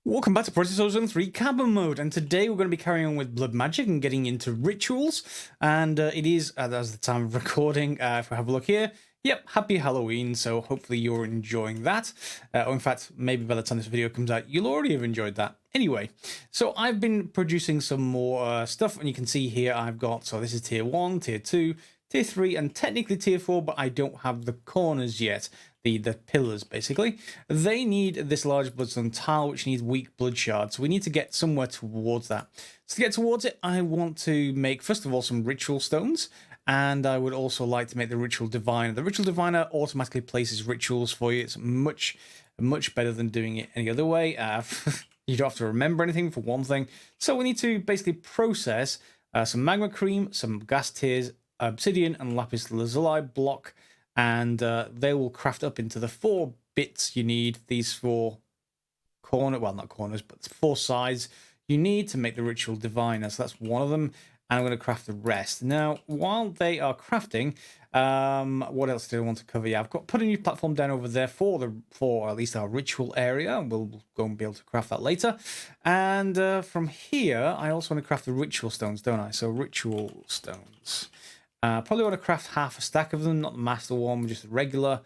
Welcome back to Project Ozone 3 KAPPA mode, and today we're going to be carrying on with blood magic and getting into rituals, and it is, as the time of recording, if we have a look here, yep, happy Halloween, so hopefully you're enjoying that, or in fact, maybe by the time this video comes out, you'll already have enjoyed that. Anyway, so I've been producing some more stuff, and you can see here I've got, so this is tier 1, tier 2, tier 3, and technically tier 4, but I don't have the corners yet. The pillars, basically. They need this large bloodstone tile, which needs weak blood shards. So we need to get somewhere towards that. So to get towards it, I want to make, first of all, some ritual stones. And I would also like to make the ritual diviner. The ritual diviner automatically places rituals for you. It's much better than doing it any other way. You don't have to remember anything, for one thing. So we need to basically process some magma cream, some gas tears, obsidian, and lapis lazuli block. And they will craft up into the 4 bits you need, these 4 not corners, but 4 sides you need to make the ritual diviner. So that's one of them, and I'm going to craft the rest. Now, while they are crafting, what else do I want to cover? Yeah, I've got put a new platform down over there for at least our ritual area. We'll go and be able to craft that later. And from here, I also want to craft the ritual stones, don't I? So ritual stones. Probably want to craft half a stack of them, not the master one, just regular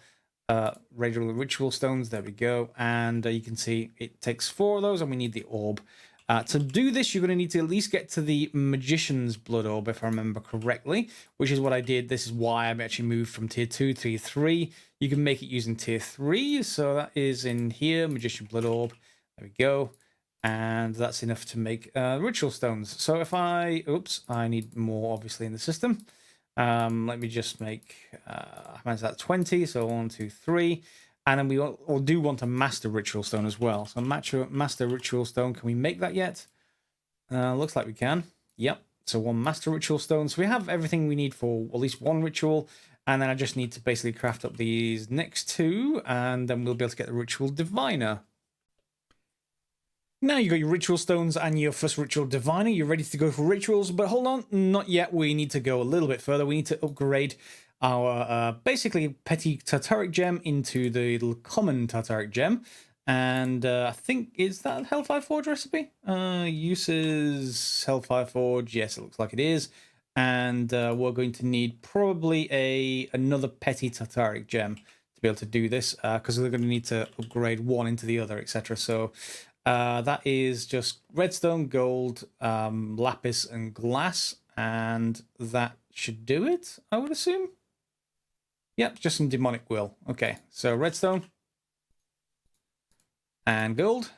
ritual stones. There we go. And you can see it takes 4 of those, and we need the orb. To do this, you're going to need to at least get to the magician's blood orb, if I remember correctly, which is what I did. This is why I actually moved from tier 2 to tier 3. You can make it using tier 3, so that is in here, magician blood orb. There we go. And that's enough to make ritual stones. So if I need more, obviously, in the system. Let me just make, how much is that, 20, so 1, 2, 3, and then we do want a master ritual stone as well. So master ritual stone, can we make that yet? Looks like we can. Yep, so 1 master ritual stone. So we have everything we need for at least 1 ritual, and then I just need to basically craft up these next 2, and then we'll be able to get the ritual diviner. Now you got your ritual stones and your first ritual diviner. You're ready to go for rituals, but hold on, not yet. We need to go a little bit further. We need to upgrade our basically petty Tataric Gem into the common Tataric Gem. And I think, is that Hellfire Forge recipe? Uses Hellfire Forge. Yes, it looks like it is. And we're going to need probably another petty Tataric Gem to be able to do this, because we're going to need to upgrade one into the other, etc. So that is just redstone, gold, lapis, and glass, and that should do it, I would assume. Yep, just some demonic will. Okay, so redstone and gold.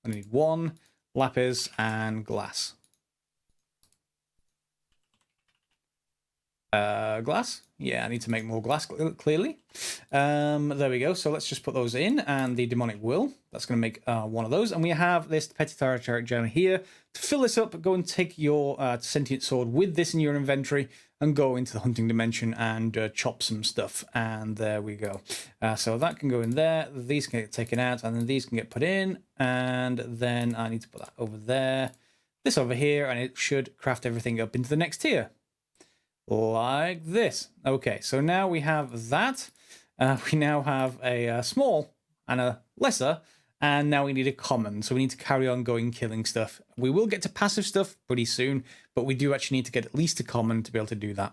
I need 1 lapis and glass. Glass. Yeah, I need to make more glass, clearly. There we go. So let's just put those in, and the demonic will. That's going to make 1 of those. And we have this petty Tataric Gem here. To fill this up, go and take your sentient sword with this in your inventory and go into the hunting dimension and chop some stuff. And there we go. So that can go in there. These can get taken out, and then these can get put in. And then I need to put that over there. This over here, and it should craft everything up into the next tier. Like this. Okay, so now we have that. We now have a small and a lesser, and now we need a common. So we need to carry on going killing stuff. We will get to passive stuff pretty soon, but we do actually need to get at least a common to be able to do that.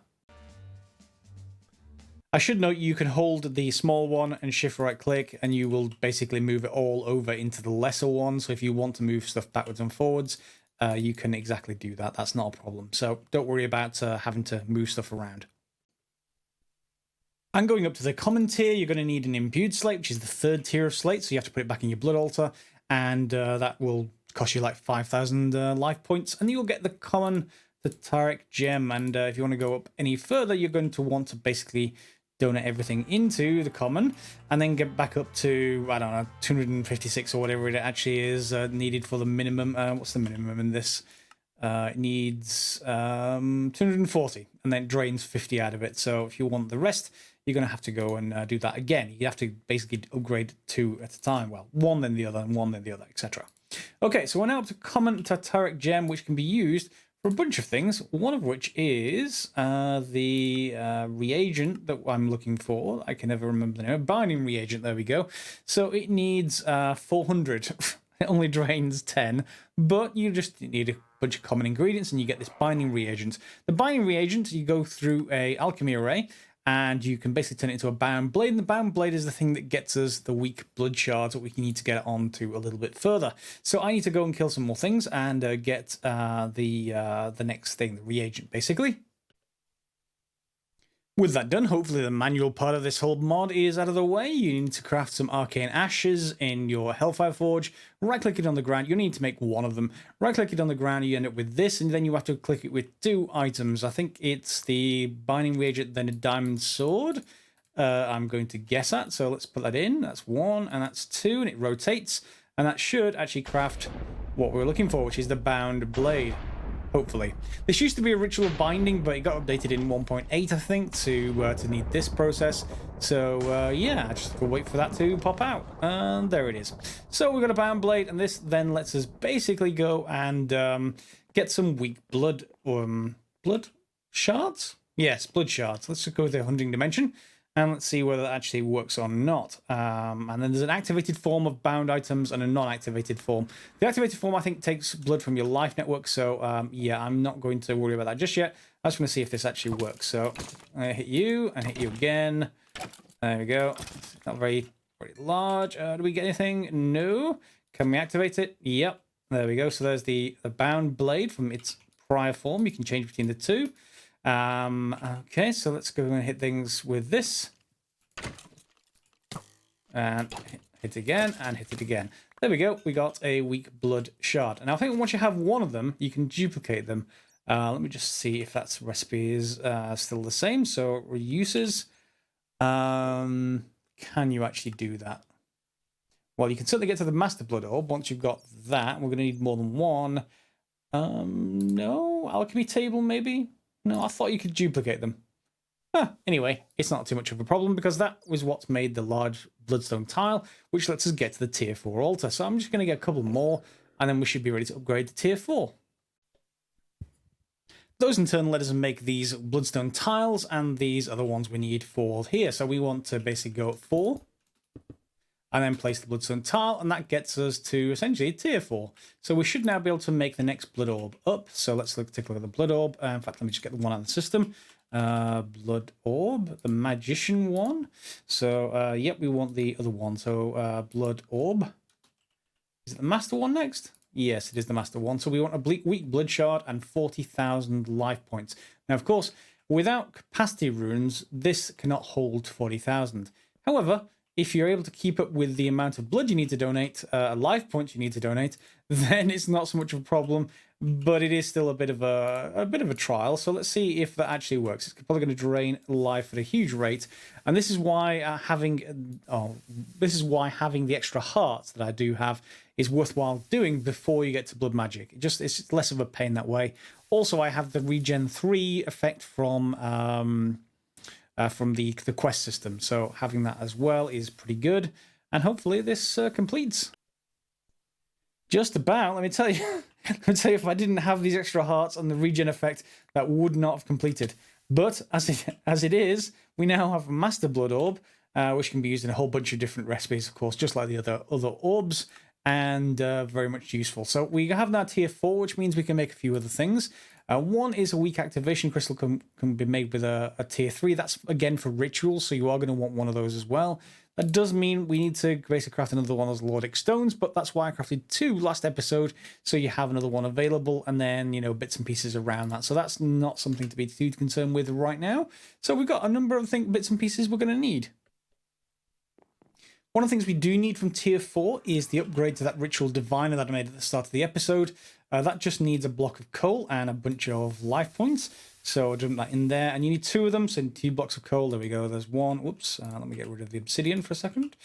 I should note you can hold the small one and shift right click, and you will basically move it all over into the lesser one. So if you want to move stuff backwards and forwards, you can exactly do that. That's not a problem. So don't worry about having to move stuff around. And going up to the common tier, you're going to need an imbued slate, which is the 3rd tier of slate. So you have to put it back in your blood altar, and that will cost you like 5,000 life points, and you'll get the common Tataric Gem. And if you want to go up any further, you're going to want to basically donate everything into the common, and then get back up to, I don't know, 256 or whatever it actually is needed for the minimum. What's the minimum in this? It needs 240, and then it drains 50 out of it. So if you want the rest, you're going to have to go and do that again. You have to basically upgrade 2 at a time. Well, 1 then the other, and 1 then the other, etc. Okay, so we're now up to common Tataric Gem, which can be used for a bunch of things, one of which is the reagent that I'm looking for. I can never remember the name. Binding reagent, there we go. So it needs 400. It only drains 10, but you just need a bunch of common ingredients and you get this binding reagent. The binding reagent, you go through a alchemy array, and you can basically turn it into a bound blade, and the bound blade is the thing that gets us the weak blood shards that we need to get on to a little bit further. So I need to go and kill some more things and get the next thing, the reagent, basically. With that done, hopefully the manual part of this whole mod is out of the way. You need to craft some arcane ashes in your Hellfire Forge. Right-click it on the ground. You need to make one of them. Right-click it on the ground, you end up with this, and then you have to click it with 2 items. I think it's the binding reagent, then a diamond sword. I'm going to guess at, so let's put that in. That's 1, and that's 2, and it rotates. And that should actually craft what we're looking for, which is the bound blade. Hopefully. This used to be a ritual binding, but it got updated in 1.8, I think, to need this process. So, yeah, just have to wait for that to pop out. And there it is. So we've got a bound blade, and this then lets us basically go and get some weak blood. Blood shards? Yes, blood shards. Let's just go with the hunting dimension. And let's see whether that actually works or not. And then there's an activated form of bound items and a non-activated form. The activated form, I think, takes blood from your life network. So, yeah, I'm not going to worry about that just yet. I just want to see if this actually works. So, I hit you and hit you again. There we go. It's not very large. Do we get anything? No. Can we activate it? Yep. There we go. So there's the bound blade from its prior form. You can change between the two. Okay, so let's go and hit things with this. And hit again, and hit it again. There we go, we got a weak blood shard. And I think once you have one of them, you can duplicate them. Let me just see if that recipe is still the same. So, reuses. Can you actually do that? Well, you can certainly get to the Master Blood Orb once you've got that. We're going to need more than one. No? Alchemy table, maybe? No, I thought you could duplicate them. Anyway, it's not too much of a problem because that was what made the large bloodstone tile, which lets us get to the tier 4 altar. So I'm just going to get a couple more, and then we should be ready to upgrade to tier 4. Those in turn let us make these bloodstone tiles, and these are the ones we need for here. So we want to basically go at 4, and then place the bloodstone tile, and that gets us to essentially tier 4. So we should now be able to make the next blood orb up. So let's take a look at the blood orb. In fact, let me just get the one out of the system. Blood orb, the magician one. So, yep, we want the other one. So, blood orb. Is it the master one next? Yes, it is the master one. So we want a weak blood shard and 40,000 life points. Now, of course, without capacity runes, this cannot hold 40,000. However, if you're able to keep up with the amount of blood you need to donate, life points you need to donate, then it's not so much of a problem. But it is still a bit of a trial. So let's see if that actually works. It's probably going to drain life at a huge rate, and this is why having the extra hearts that I do have is worthwhile doing before you get to blood magic. It's less of a pain that way. Also, I have the regen 3 effect from the quest system, so having that as well is pretty good, and hopefully this completes. Just about, let me tell you. Let me tell you, if I didn't have these extra hearts and the regen effect, that would not have completed. But as it is, we now have a Master Blood Orb, which can be used in a whole bunch of different recipes, of course, just like the other orbs, and very much useful. So we have now tier 4, which means we can make a few other things. One is a weak activation crystal can be made with a tier 3. That's, again, for rituals, so you are going to want one of those as well. That does mean we need to basically craft another one of those Lordic stones, but that's why I crafted 2 last episode, so you have another one available, and then, you know, bits and pieces around that. So that's not something to be too concerned with right now. So we've got a number of bits and pieces we're going to need. One of the things we do need from tier 4 is the upgrade to that ritual diviner that I made at the start of the episode. That just needs a block of coal and a bunch of life points. So I'll dump that in there, and you need 2 of them, so 2 blocks of coal. There we go, there's one. Whoops, let me get rid of the obsidian for a second.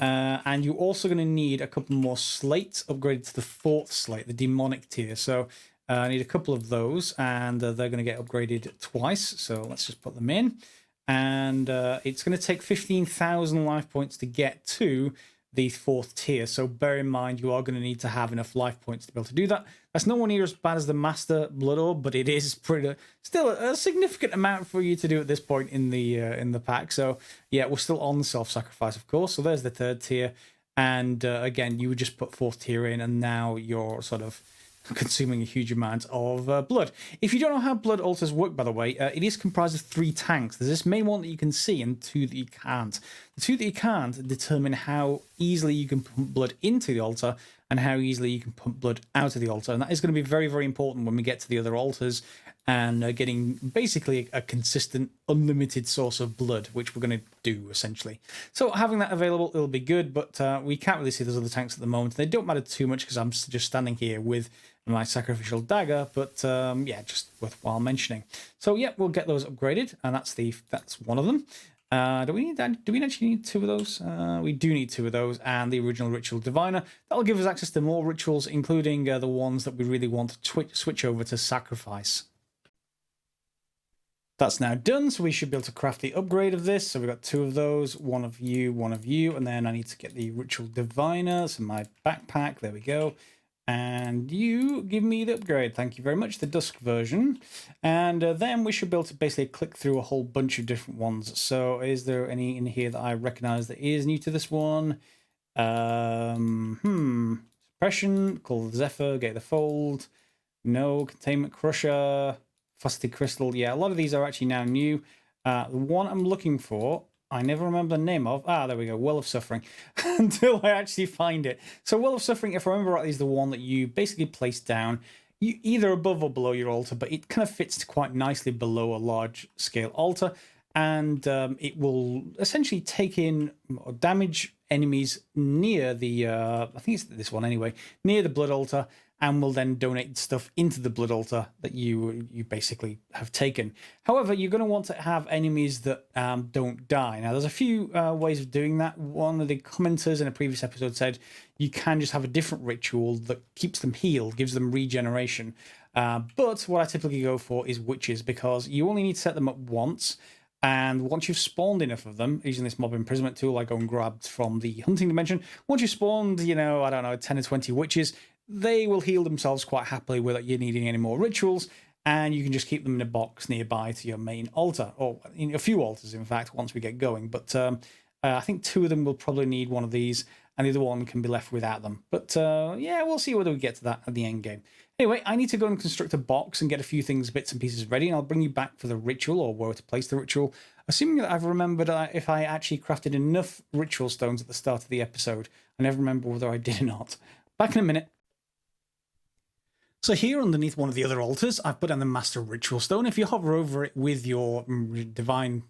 And you're also going to need a couple more slates upgraded to the 4th slate, the demonic tier. So I need a couple of those, and they're going to get upgraded twice. So let's just put them in. And it's going to take 15,000 life points to get to the 4th tier. So bear in mind, you are going to need to have enough life points to be able to do that. That's nowhere near as bad as the Master Blood Orb, but it is still a significant amount for you to do at this point in the pack. So yeah, we're still on self-sacrifice, of course. So there's the 3rd tier. And again, you would just put 4th tier in, and now you're sort of consuming a huge amount of blood. If you don't know how blood altars work, by the way, it is comprised of 3 tanks. There's this main one that you can see and 2 that you can't. The 2 that you can't determine how easily you can pump blood into the altar and how easily you can pump blood out of the altar. And that is going to be very, very important when we get to the other altars and getting basically a consistent, unlimited source of blood, which we're going to do, essentially. So having that available, it'll be good, but we can't really see those other tanks at the moment. They don't matter too much because I'm just standing here with my sacrificial dagger, but yeah, just worthwhile mentioning. So yeah, we'll get those upgraded, and that's one of them. Do we actually need 2 of those? We do need 2 of those, and the original Ritual Diviner. That'll give us access to more rituals, including the ones that we really want to switch over to sacrifice. That's now done, so we should be able to craft the upgrade of this. So we've got 2 of those, one of you, and then I need to get the Ritual Diviner, so my backpack, there we go. And you give me the upgrade, thank you very much, the Dusk version. And then we should be able to basically click through a whole bunch of different ones. So is there any in here that I recognize that is new to this one? Suppression, Call of the Zephyr, Gate of the Fold. No, Containment Crusher. Frosty Crystal, yeah, a lot of these are actually now new. The one I'm looking for, I never remember the name of. There we go, Well of Suffering, until I actually find it. So Well of Suffering, if I remember rightly, is the one that you basically place down, either above or below your altar, but it kind of fits quite nicely below a large-scale altar, and it will essentially take in or damage enemies near the, I think it's this one anyway, near the blood altar, and will then donate stuff into the blood altar that you basically have taken. However, you're going to want to have enemies that don't die. Now, there's a few ways of doing that. One of the commenters in a previous episode said you can just have a different ritual that keeps them healed, gives them regeneration. But what I typically go for is witches, because you only need to set them up once. And once you've spawned enough of them, using this mob imprisonment tool I go and grabbed from the hunting dimension, once you've spawned, I don't know, 10 or 20 witches, they will heal themselves quite happily without you needing any more rituals, and you can just keep them in a box nearby to your main altar, or in a few altars, in fact, once we get going. But I think 2 of them will probably need one of these, and the other one can be left without them. But yeah, we'll see whether we get to that at the end game. Anyway, I need to go and construct a box and get a few things, bits and pieces ready, and I'll bring you back for the ritual, or where to place the ritual, assuming that I've remembered if I actually crafted enough ritual stones at the start of the episode. I never remember whether I did or not. Back in a minute. So here underneath one of the other altars, I've put down the Master Ritual Stone. If you hover over it with your Ritual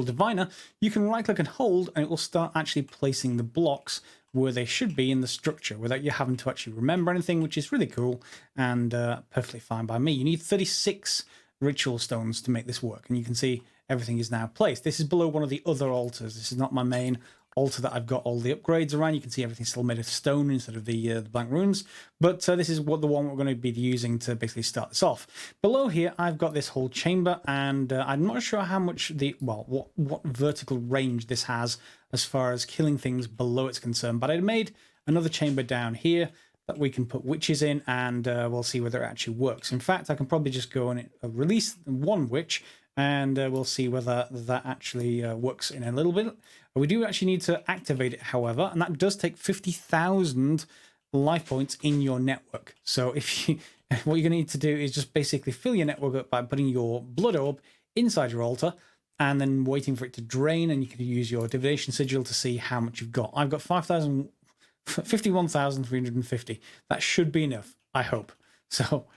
Diviner, you can right-click and hold, and it will start actually placing the blocks where they should be in the structure without you having to actually remember anything, which is really cool and perfectly fine by me. You need 36 Ritual Stones to make this work, and you can see everything is now placed. This is below one of the other altars. This is not my main altar that I've got all the upgrades around. You can see everything's still made of stone instead of the blank runes, but this is the one we're going to be using to basically start this off. Below here, I've got this whole chamber, and I'm not sure how much what vertical range this has as far as killing things below it's concerned, but I made another chamber down here that we can put witches in, and we'll see whether it actually works. In fact, I can probably just go and release one witch, and we'll see whether that actually works in a little bit. We do actually need to activate it, however, and that does take 50,000 life points in your network. So if you, what you're going to need to do is just basically fill your network up by putting your blood orb inside your altar and then waiting for it to drain, and you can use your divination sigil to see how much you've got. I've got 51,350. That should be enough, I hope. So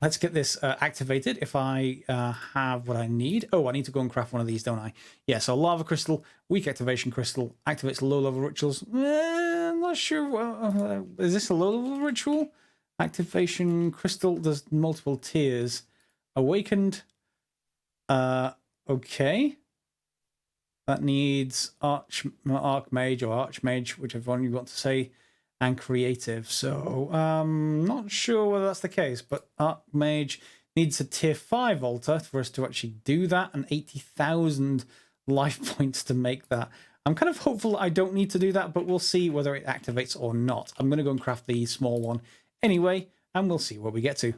let's get this activated. If I have what I need. Oh, I need to go and craft one of these, don't I? Yeah, so lava crystal, weak activation crystal, activates low-level rituals. I'm not sure. Is this a low-level ritual? Activation crystal, there's multiple tiers. Awakened. Okay. That needs Archmage or Archmage, whichever one you want to say, and creative. So not sure whether that's the case, but Archmage needs a tier 5 altar for us to actually do that, and 80,000 life points to make that. I'm kind of hopeful I don't need to do that, but we'll see whether it activates or not. I'm going to go and craft the small one anyway, and we'll see what we get to.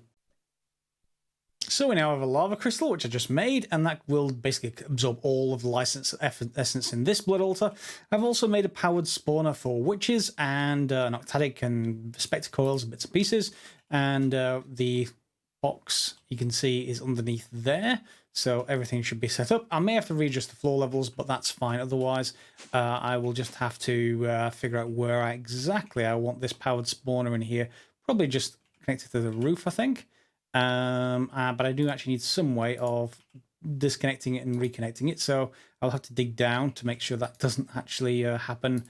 So we now have a lava crystal, which I just made, and that will basically absorb all of the license essence in this blood altar. I've also made a powered spawner for witches and an octadic and spectre coils and bits and pieces, and the box you can see is underneath there, so everything should be set up. I may have to readjust the floor levels, but that's fine. Otherwise, I will just have to figure out where exactly I want this powered spawner in here. Probably just connected to the roof, I think. But I do actually need some way of disconnecting it and reconnecting it, so I'll have to dig down to make sure that doesn't actually happen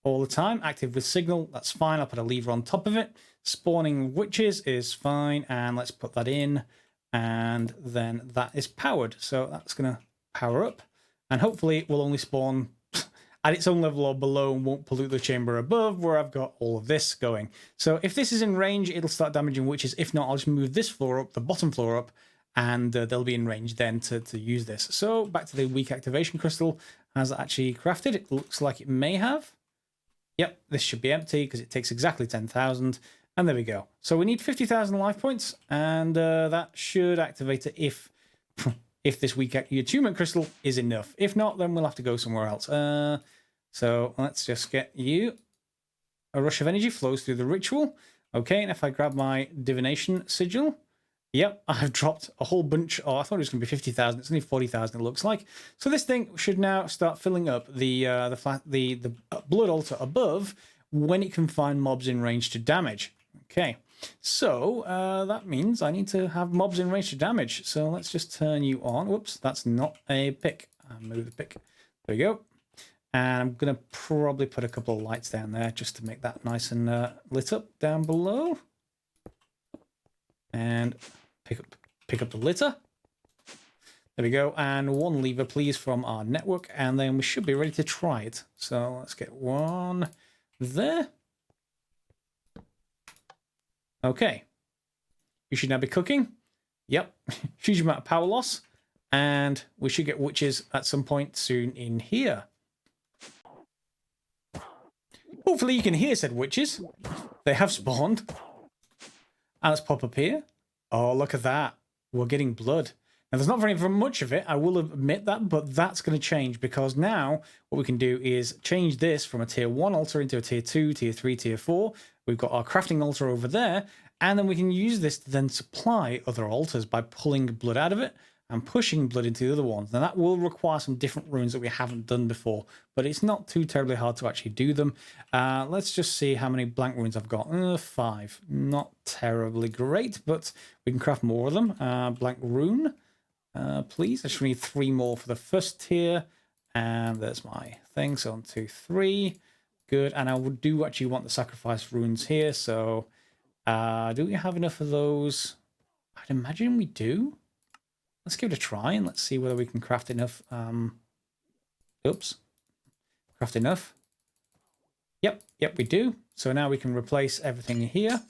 all the time. Active with signal, that's fine. I'll put a lever on top of it. Spawning witches is fine, and let's put that in, and then that is powered, so that's going to power up, and hopefully it will only spawn at its own level or below and won't pollute the chamber above where I've got all of this going. So if this is in range, it'll start damaging witches. If not, I'll just move this floor up, the bottom floor up, and they'll be in range then to use this. So back to the weak activation crystal. Has it actually crafted? It looks like it may have. Yep, this should be empty because it takes exactly 10,000. And there we go. So we need 50,000 life points, and that should activate it if this weak attunement crystal is enough. If not, then we'll have to go somewhere else. So let's just get you. A rush of energy flows through the ritual. Okay, and if I grab my divination sigil, yep, I've dropped a whole bunch. Oh, I thought it was going to be 50,000. It's only 40,000. It looks like. So this thing should now start filling up the blood altar above when it can find mobs in range to damage. Okay. So that means I need to have mobs in range to damage. So let's just turn you on. Whoops, that's not a pick. I'll move the pick. There we go. And I'm going to probably put a couple of lights down there just to make that nice and lit up down below. And pick up the litter. There we go. And one lever, please, from our network. And then we should be ready to try it. So let's get one there. Okay, you should now be cooking. Yep, huge amount of power loss, and we should get witches at some point soon in here. Hopefully you can hear said witches. They have spawned. And let's pop up here. Oh, look at that. We're getting blood. Now, there's not very much of it, I will admit that, but that's going to change because now what we can do is change this from a tier 1 altar into a tier 2, tier 3, tier 4. We've got our crafting altar over there, and then we can use this to then supply other altars by pulling blood out of it and pushing blood into the other ones. Now, that will require some different runes that we haven't done before, but it's not too terribly hard to actually do them. Let's just see how many blank runes I've got. 5. Not terribly great, but we can craft more of them. Blank rune. Please, I just need 3 more for the first tier, and there's my thing. So 1, 2, 3, good. And I do actually want the sacrifice runes here. So, do we have enough of those? I'd imagine we do. Let's give it a try and let's see whether we can craft enough. Oops, craft enough. Yep, we do. So now we can replace everything here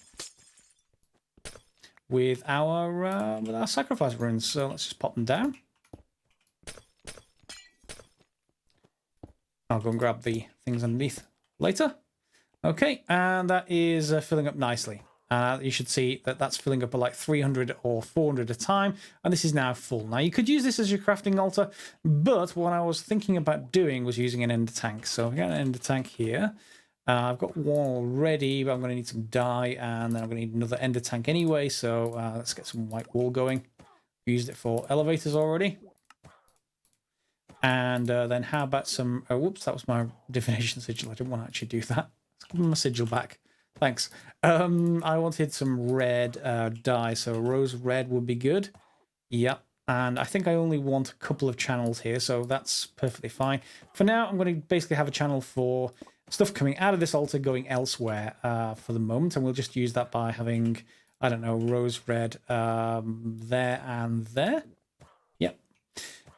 with our sacrifice runes. So let's just pop them down. I'll go and grab the things underneath later. Okay, and that is filling up nicely. You should see that that's filling up at like 300 or 400 a time, and this is now full. Now, you could use this as your crafting altar, but what I was thinking about doing was using an ender tank. So I've got an ender tank here. I've got one already, but I'm going to need some dye, and then I'm going to need another ender tank anyway, so let's get some white wool going. Used it for elevators already. And then how about some... Oh, whoops, that was my divination sigil. I didn't want to actually do that. Let's give my sigil back. Thanks. I wanted some red dye, so rose red would be good. Yep. And I think I only want a couple of channels here, so that's perfectly fine. For now, I'm going to basically have a channel for stuff coming out of this altar going elsewhere for the moment, and we'll just use that by having, I don't know, rose red there and there. Yep.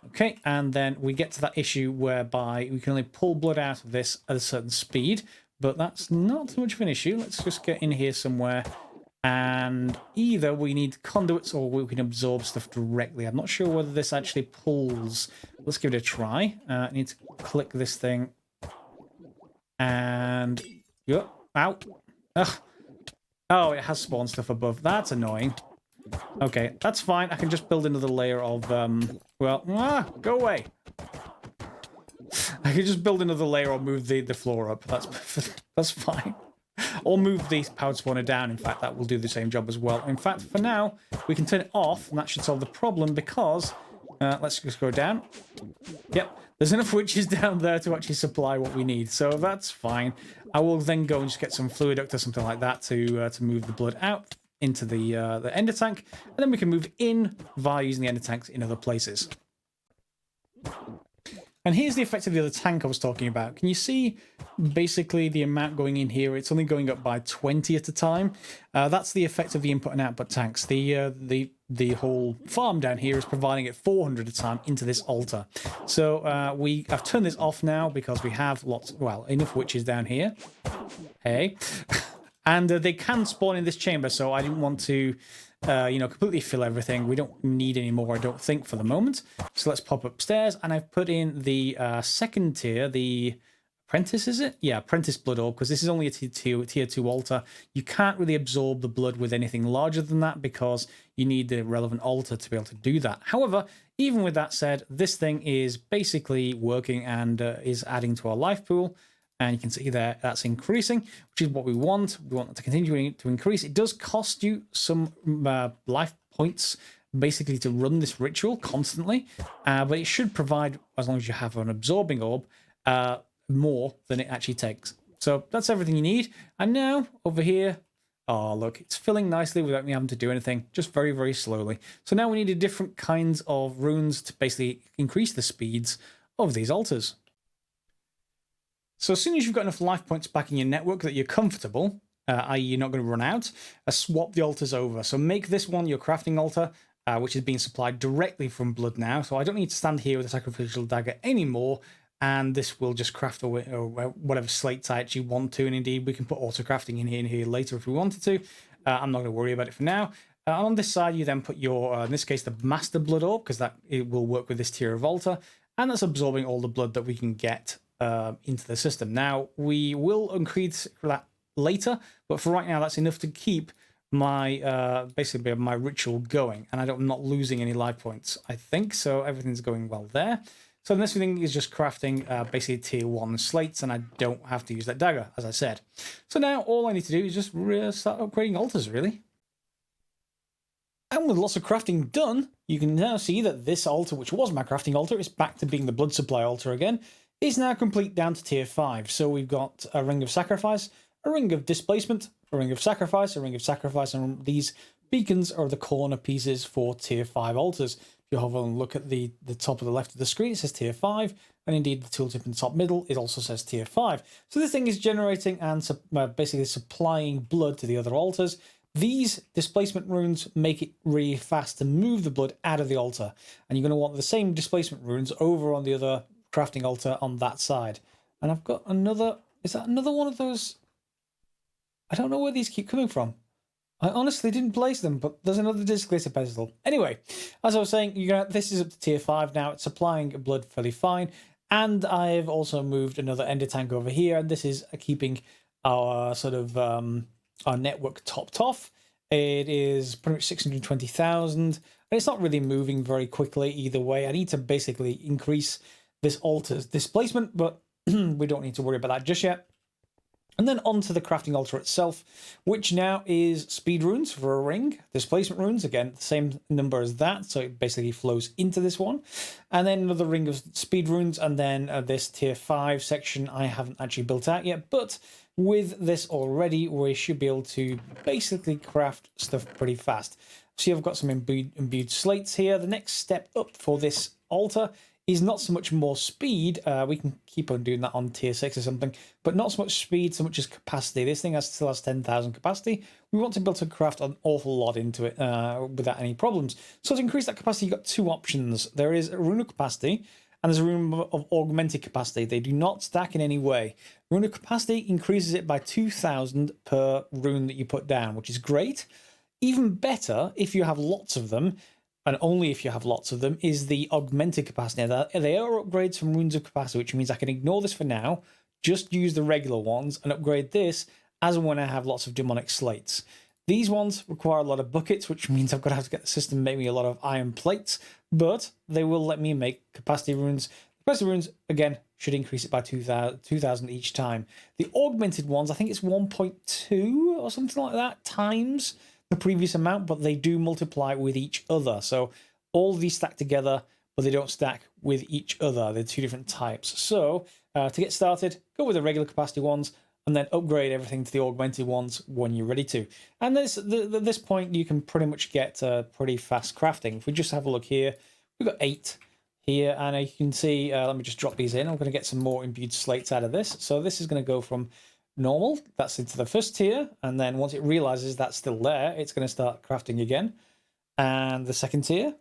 Okay, and then we get to that issue whereby we can only pull blood out of this at a certain speed, but that's not too much of an issue. Let's just get in here somewhere, and either we need conduits or we can absorb stuff directly. I'm not sure whether this actually pulls. Let's give it a try. I need to click this thing And... Yep. Ow. Ugh. Oh, it has spawned stuff above. That's annoying. Okay, that's fine. I can just build another layer of, go away. I can just build another layer or move the floor up. That's fine. Or move the powered spawner down. In fact, that will do the same job as well. In fact, for now, we can turn it off, and that should solve the problem because... let's just go down. Yep, there's enough witches down there to actually supply what we need, so that's fine. I will then go and just get some fluid duct or something like that to move the blood out into the ender tank, and then we can move in via using the ender tanks in other places. And here's the effect of the other tank I was talking about. Can you see basically the amount going in here? It's only going up by 20 at a time. That's the effect of the input and output tanks. The whole farm down here is providing it 400 at a time into this altar. So I've turned this off now because we have enough witches down here. Hey. And they can spawn in this chamber, so I didn't want to completely fill everything. We don't need any more, I don't think, for the moment. So let's pop upstairs, and I've put in the second tier, the apprentice, is it? Yeah, apprentice blood orb, because this is only a tier 2 altar. You can't really absorb the blood with anything larger than that because you need the relevant altar to be able to do that. However, even with that said, this thing is basically working and is adding to our life pool. And you can see there that's increasing, which is what we want. We want it to continue to increase. It does cost you some life points, basically, to run this ritual constantly. But it should provide, as long as you have an absorbing orb, more than it actually takes. So that's everything you need. And now, over here, oh, look, it's filling nicely without me having to do anything, just very, very slowly. So now we need different kinds of runes to basically increase the speeds of these altars. So as soon as you've got enough life points back in your network that you're comfortable, i.e. you're not going to run out, swap the altars over. So make this one your crafting altar, which is being supplied directly from blood now. So I don't need to stand here with a sacrificial dagger anymore, and this will just craft away, or whatever slate types you want to, and indeed we can put auto crafting in here later if we wanted to. I'm not going to worry about it for now. On this side, you then put your, in this case, the master blood orb, because it will work with this tier of altar, and that's absorbing all the blood that we can get into the system. Now, we will increase that later, but for right now, that's enough to keep my basically my ritual going, and I'm not losing any life points, I think, so everything's going well there. So the next thing is just crafting basically tier 1 slates, and I don't have to use that dagger, as I said. So now all I need to do is just start upgrading altars, really. And with lots of crafting done, you can now see that this altar, which was my crafting altar, is back to being the blood supply altar again, is now complete down to tier 5. So we've got a ring of sacrifice, a ring of displacement, a ring of sacrifice, a ring of sacrifice, and these beacons are the corner pieces for tier 5 altars. If you have a look at the top of the left of the screen, it says tier 5, and indeed the tooltip in the top middle, it also says tier 5. So this thing is generating and basically supplying blood to the other altars. These displacement runes make it really fast to move the blood out of the altar, and you're going to want the same displacement runes over on the other crafting altar on that side. And I've got another, is that another one of those? I don't know where these keep coming from. I honestly didn't place them, but there's another displacer pedestal. Anyway, as I was saying, this is up to tier 5 now. It's supplying blood fairly fine. And I've also moved another ender tank over here, and this is keeping our sort of our network topped off. It is pretty much 620,000, and it's not really moving very quickly either way. I need to basically increase this altar's displacement, but we don't need to worry about that just yet. And then onto the crafting altar itself, which now is speed runes for a ring, displacement runes, again, the same number as that, so it basically flows into this one. And then another ring of speed runes, and then this tier 5 section I haven't actually built out yet, but with this already, we should be able to basically craft stuff pretty fast. So I've got some imbued slates here. The next step up for this altar is not so much more speed. We can keep on doing that on tier 6 or something, but not so much speed, so much as capacity. This thing still has 10,000 capacity. We want to be able to craft an awful lot into it without any problems. So to increase that capacity, you've got two options. There is a rune of capacity, and there's a rune of augmented capacity. They do not stack in any way. Rune of capacity increases it by 2,000 per rune that you put down, which is great. Even better, if you have lots of them, and only if you have lots of them, is the augmented capacity. Now, they are upgrades from runes of capacity, which means I can ignore this for now, just use the regular ones and upgrade this as and when I have lots of demonic slates. These ones require a lot of buckets, which means I've got to have to get the system to make me a lot of iron plates, but they will let me make capacity runes. Capacity runes, again, should increase it by 2,000 each time. The augmented ones, I think it's 1.2 or something like that, times the previous amount, but they do multiply with each other. So all these stack together, but they don't stack with each other. They're two different types. So to get started, go with the regular capacity ones, and then upgrade everything to the augmented ones when you're ready to. And at this point, you can pretty much get pretty fast crafting. If we just have a look here, we've got 8 here, and you can see, let me just drop these in. I'm going to get some more imbued slates out of this. So this is going to go from normal, that's into the first tier, and then once it realizes that's still there, it's going to start crafting again. And the second tier,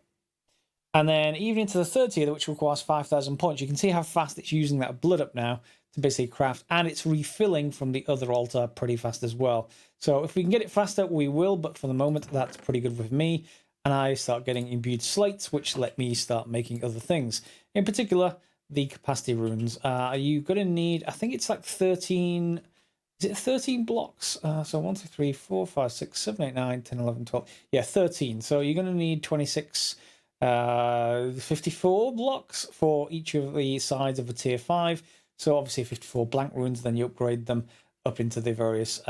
and then even into the third tier, which requires 5,000 points. You can see how fast it's using that blood up now to basically craft, and it's refilling from the other altar pretty fast as well. So if we can get it faster, we will, but for the moment, that's pretty good with me. And I start getting imbued slates, which let me start making other things. In particular, the capacity runes. Are you going to need, I think it's like 13, is it 13 blocks? So 1, 2, 3, 4, 5, 6, 7, 8, 9, 10, 11, 12. Yeah, 13. So you're going to need 26, 54 blocks for each of the sides of a tier 5. So obviously 54 blank runes, then you upgrade them up into the various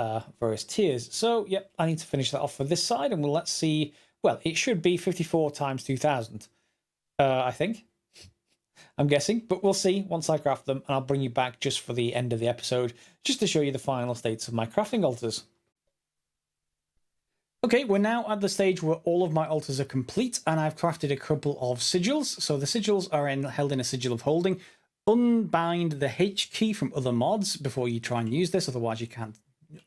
tiers. So yep, I need to finish that off for this side, and let's see. Well, it should be 54 times 2,000, I think. I'm guessing, but we'll see once I craft them, and I'll bring you back just for the end of the episode, just to show you the final states of my crafting altars. Okay, we're now at the stage where all of my altars are complete, and I've crafted a couple of sigils. So the sigils are held in a sigil of holding. Unbind the H key from other mods before you try and use this, otherwise you can't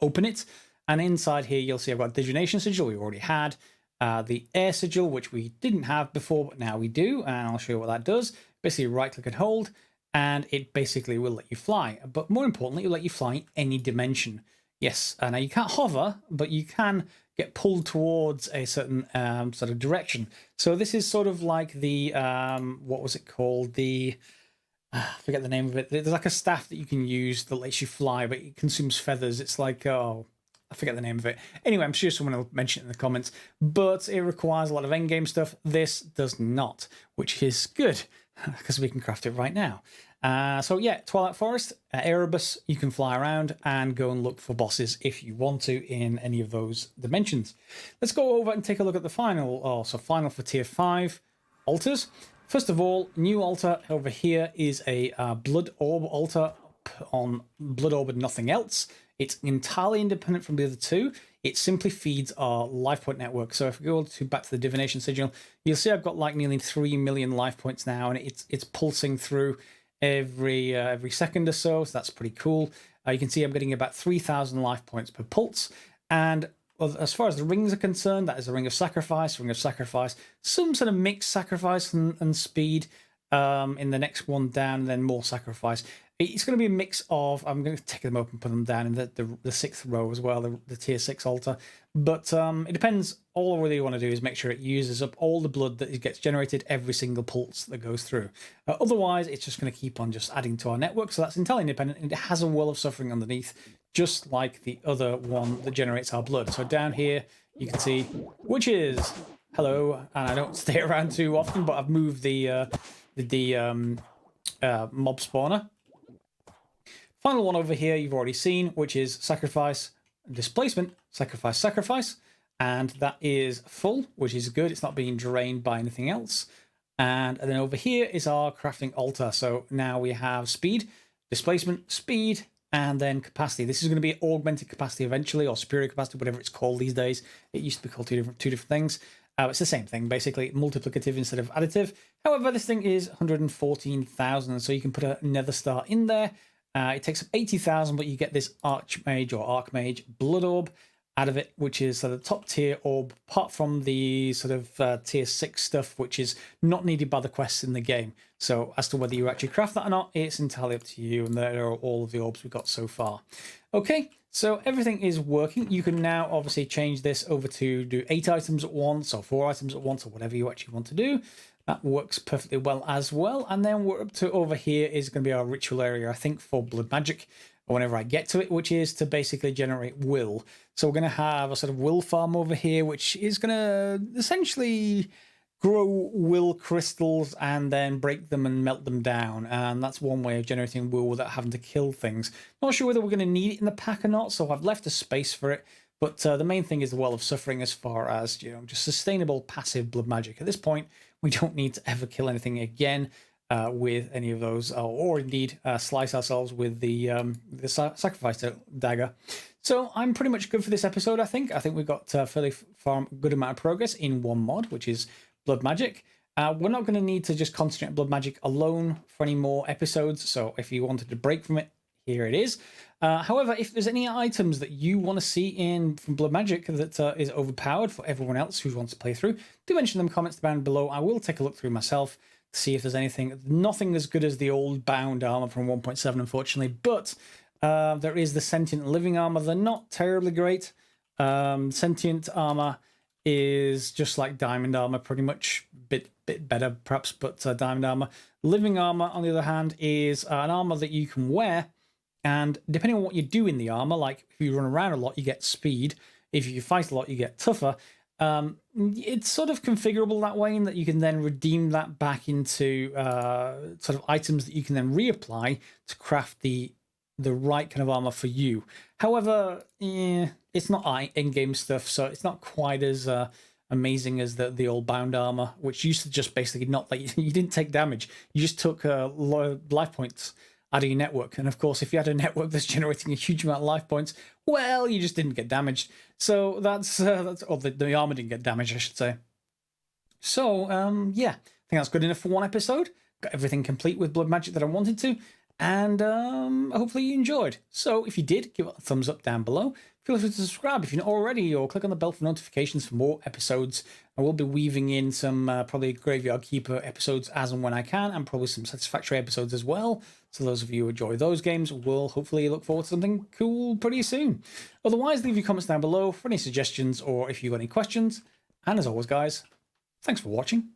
open it. And inside here, you'll see I've got Digination Sigil, we already had. The Air Sigil, which we didn't have before, but now we do, and I'll show you what that does. Basically, right-click and hold, and it basically will let you fly. But more importantly, it will let you fly in any dimension. Yes, now you can't hover, but you can get pulled towards a certain sort of direction. So this is sort of like the, what was it called? The... I forget the name of it. There's like a staff that you can use that lets you fly, but it consumes feathers. It's like, oh, I forget the name of it. Anyway, I'm sure someone will mention it in the comments, but it requires a lot of endgame stuff. This does not, which is good because we can craft it right now. So yeah, Twilight Forest, Erebus, you can fly around and go and look for bosses if you want to in any of those dimensions. Let's go over and take a look at the final, final for tier 5 altars. First of all, new altar over here is a Blood Orb altar on Blood Orb and nothing else. It's entirely independent from the other two. It simply feeds our life point network. So if we go back to the Divination Sigil, you'll see I've got like nearly 3 million life points now, and it's pulsing through every second or so. So that's pretty cool. You can see I'm getting about 3,000 life points per pulse, and well, as far as the rings are concerned, that is a Ring of Sacrifice, some sort of mixed sacrifice and speed in the next one down, and then more sacrifice. It's going to be a mix of, I'm going to take them up and put them down in the 6th row as well, the tier 6 altar. But it depends. All I really want to do is make sure it uses up all the blood that gets generated every single pulse that goes through. Otherwise, it's just going to keep on just adding to our network. So that's entirely independent, and it has a Well of Suffering underneath, just like the other one that generates our blood. So down here, you can see witches. Hello, and I don't stay around too often, but I've moved the mob spawner. Final one over here you've already seen, which is Sacrifice, Displacement, Sacrifice, and that is full, which is good. It's not being drained by anything else. And then over here is our crafting altar. So now we have Speed, Displacement, Speed, and then Capacity. This is going to be augmented capacity eventually, or superior capacity, whatever it's called these days. It used to be called two different things. It's the same thing, basically, multiplicative instead of additive. However, this thing is 114,000, so you can put a Nether Star in there. It takes up 80,000, but you get this Archmage or Archmage Blood Orb out of it, which is the top tier orb, apart from the sort of tier 6 stuff, which is not needed by the quests in the game. So as to whether you actually craft that or not, it's entirely up to you, and there are all of the orbs we've got so far. Okay, so everything is working. You can now obviously change this over to do 8 items at once, or 4 items at once, or whatever you actually want to do. That works perfectly well as well. And then we're up to over here is going to be our ritual area, I think, for blood magic, whenever I get to it, which is to basically generate will. So we're going to have a sort of will farm over here, which is going to essentially grow will crystals and then break them and melt them down. And that's one way of generating will without having to kill things. Not sure whether we're going to need it in the pack or not, so I've left a space for it. But the main thing is the Well of Suffering as far as, you know, just sustainable passive blood magic. At this point, we don't need to ever kill anything again with any of those, or indeed slice ourselves with the sacrifice dagger. So I'm pretty much good for this episode, I think. I think we've got a fairly far good amount of progress in one mod, which is blood magic. We're not going to need to just concentrate on blood magic alone for any more episodes. So if you wanted to break from it, here it is. However, if there's any items that you want to see in from blood magic that is overpowered for everyone else who wants to play through, do mention them in the comments down below. I will take a look through myself to see if there's anything. Nothing as good as the old bound armor from 1.7, unfortunately, but there is the sentient living armor. They're not terribly great. Sentient armor is just like diamond armor, pretty much, bit better perhaps, but diamond armor. Living armor, on the other hand, is an armor that you can wear, and depending on what you do in the armor, like if you run around a lot, you get speed. If you fight a lot, you get tougher. It's sort of configurable that way in that you can then redeem that back into sort of items that you can then reapply to craft the right kind of armor for you. However, it's not in-game stuff, so it's not quite as amazing as the old bound armor, which used to just basically not that you didn't take damage. You just took life points out of your network. And of course, if you had a network that's generating a huge amount of life points, well, you just didn't get damaged. So that's or the armor didn't get damaged, I should say. So yeah, I think that's good enough for one episode. Got everything complete with blood magic that I wanted to. And hopefully you enjoyed. So if you did, give it a thumbs up down below. Feel free to subscribe if you're not already, or click on the bell for notifications for more episodes. I will be weaving in some probably Graveyard Keeper episodes as and when I can, and probably some Satisfactory episodes as well. So those of you who enjoy those games will hopefully look forward to something cool pretty soon. Otherwise, leave your comments down below for any suggestions or if you've got any questions. And as always, guys, thanks for watching.